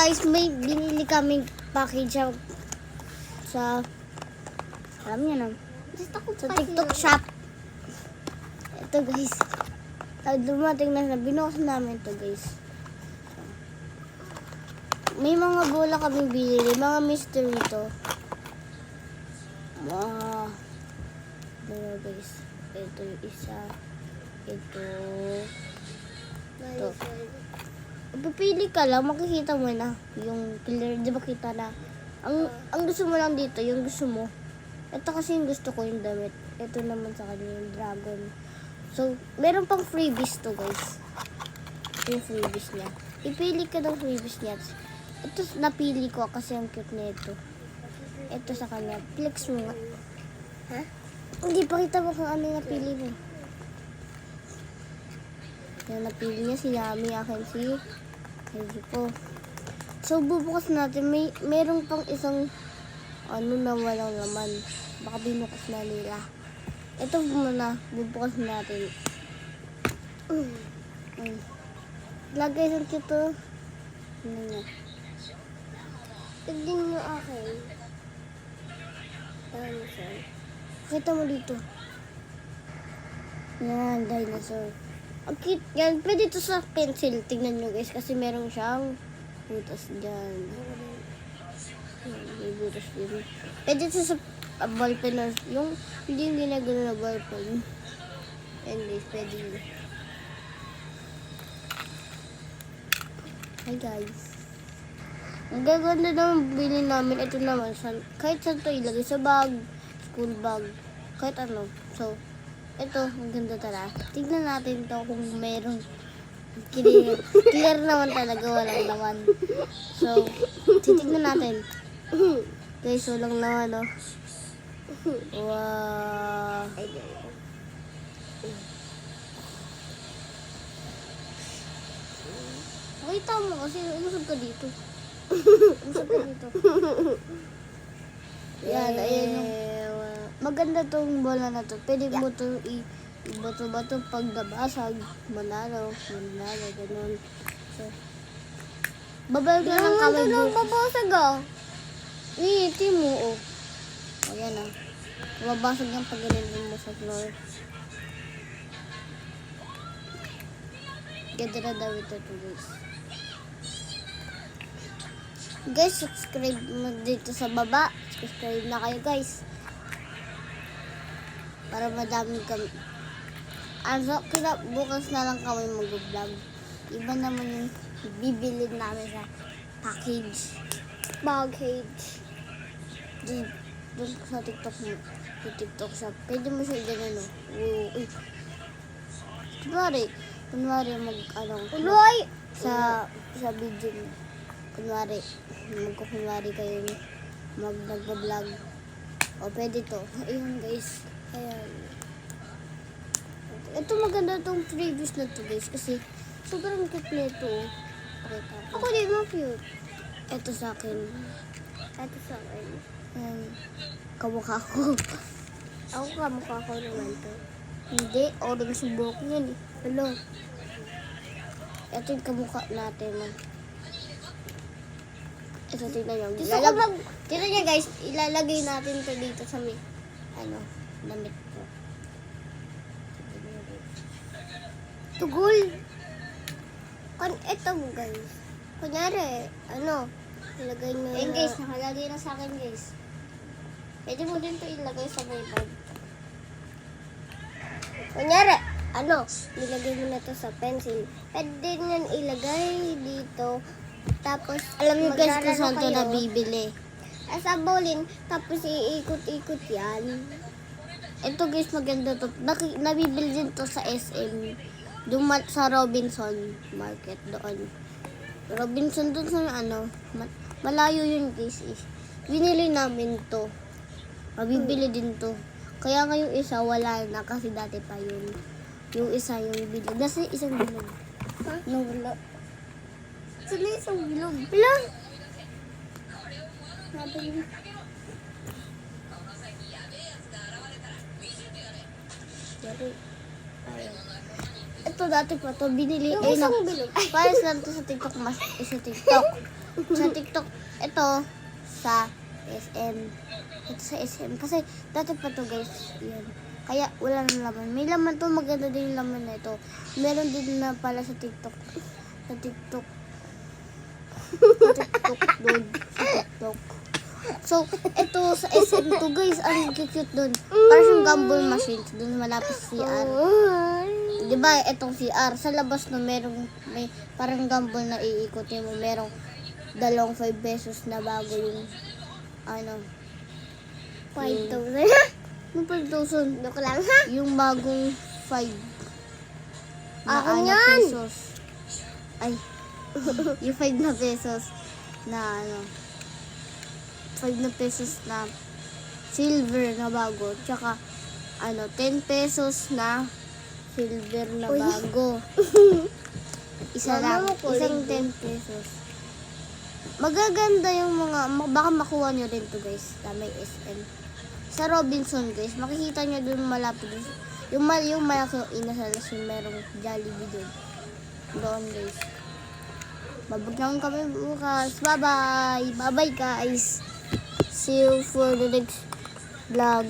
guys, may binili kaming package sa alam niyo na, sa TikTok shop. Ito guys. Dumating na binukas namin to guys. May mga bola kaming binili, mga mystery to. Dalawa guys. Ito yung isa. Ito. Pipili ka lang, makikita mo na yung clear, di ba kita na? Ang gusto mo lang dito, yung gusto mo. Ito kasi yung gusto ko yung damit. Ito naman sa kanya yung dragon. So, meron pang freebies to guys. Yung freebies niya. Ipili ka ng freebies niya. Ito napili ko kasi ang cute na ito. Ito sa kanya. Flex mo nga. Ha? Hindi, pakita mo kung ano yung napili mo. Yung napili niya si Yami, akin si po. So, bubukas natin. Merong pang isang ano na walang laman. Baka binukas na nila. Ito muna. Bubukas natin. Lagay sa cute. Ano nga. Tignan nyo akin. Dinosaur. Pakita mo dito. Yan, dinosaur. Ang cute yan. Pwede ito sa pencil. Tignan nyo guys. Kasi meron siyang butas dyan. May butas din. Pwede ito sa ballpen na yung hindi na gano'n na ballpen. And guys, pwede yun. Hi guys. Ang gaganda naman bilhin namin. Ito naman. Kahit saan ito ilagay. Sa bag. School bag. Kahit ano. So, ito. Ang ganda talaga. Tignan natin to kung meron. Clear naman talaga. Walang naman. So, titignan natin. Guys, walang naman, no? Wow. Pakita mo kasi umusog ka dito. Umusog ka dito. Yan, ayan yung maganda tong bola na to. Pwede mo to ibato-bato pag nabasag. Manalo, ganun. So, babal ka ng kamay mo. Babasag ah. Iiti mo, oh. Ayan ah. Mabasag yung pag ganun mo sa floor. Ganda na daw ito guys. Guys, subscribe mo dito sa baba. Subscribe na kayo guys. Para madami kami. Also, bukas na lang kami mag-vlog. Iba naman yung bibilin namin sa package. Doon sa TikTok mo. Sa TikTok shop. Pwede mo siya ganun, no? Uy. Kunwari sa video mo. Kunwari kayo nag-vlog. O, pwede to. Ayun, guys. Ayan. Ito maganda tong previous na to, guys. Kasi, sobrang cute na ito. Ako din mo cute. Ito sa akin. Kamukha ko. Ako kamukha ko naman to. Hindi. Orange subok yan eh. Hello. Ito yung kamukha natin. Ito, tignan nyo. Tignan nyo guys, ilalagay natin ito dito sa may, damit ko. Tugol! Ito guys. Kunyari, ilagay nyo na. Guys, nakalagay na sa akin guys. Pwede mo din ito ilagay sa may bag. Kunyari, nilagay mo na ito sa pencil. Pwede nyo ilagay dito. Tapos, alam niyo guys kung saan ito nabibili. Sa bowling, tapos iikot-ikot yan. Ito guys, maganda to. Nabibili din to sa SM. Sa Robinson Market doon. Robinson doon sa malayo yun guys. Binili namin to. Mabibili din to. Kaya nga yung isa wala na kasi dati pa yun. Yung isa yung bilog. Nasa isang bilog. Wala. Sila isang bilog. Wala. Ito dati pa to binili. Pares lang to sa TikTok. Sa TikTok, ito, sa SM. Ito sa SM. Kasi, dati pa to guys, yan. Kaya, wala nang laman. May laman to, maganda din yung laman na ito. Meron din na pala sa TikTok. Sa TikTok. Sa TikTok, dude. Sa TikTok. So, ito sa SM to guys, ang cute dun. Parang siyang gumball machine. Dun malapit sa CR. Diba, itong CR. Sa labas no, may parang gumball na iikutin mo. Merong 5 pesos na bago yung, 5,000. yung 5,000. Joke lang ha. Yung bagong 5 Ako na yan. pesos. Ay, yung 5 na pesos na 5 na pesos na silver na bago. Tsaka, 10 pesos na silver na Uy. bago. Isa Mama lang. mo, Isang kulit 10 pesos. Magaganda yung baka makuha nyo rin to guys. Na may SM. Sa Robinson guys, makikita nyo dun malapit dun. Yung malaki yung inasalas yung merong Jollibee dun. Doon guys. Babagyan kami bukas. Bye-bye. Bye-bye guys. See you for the next vlog.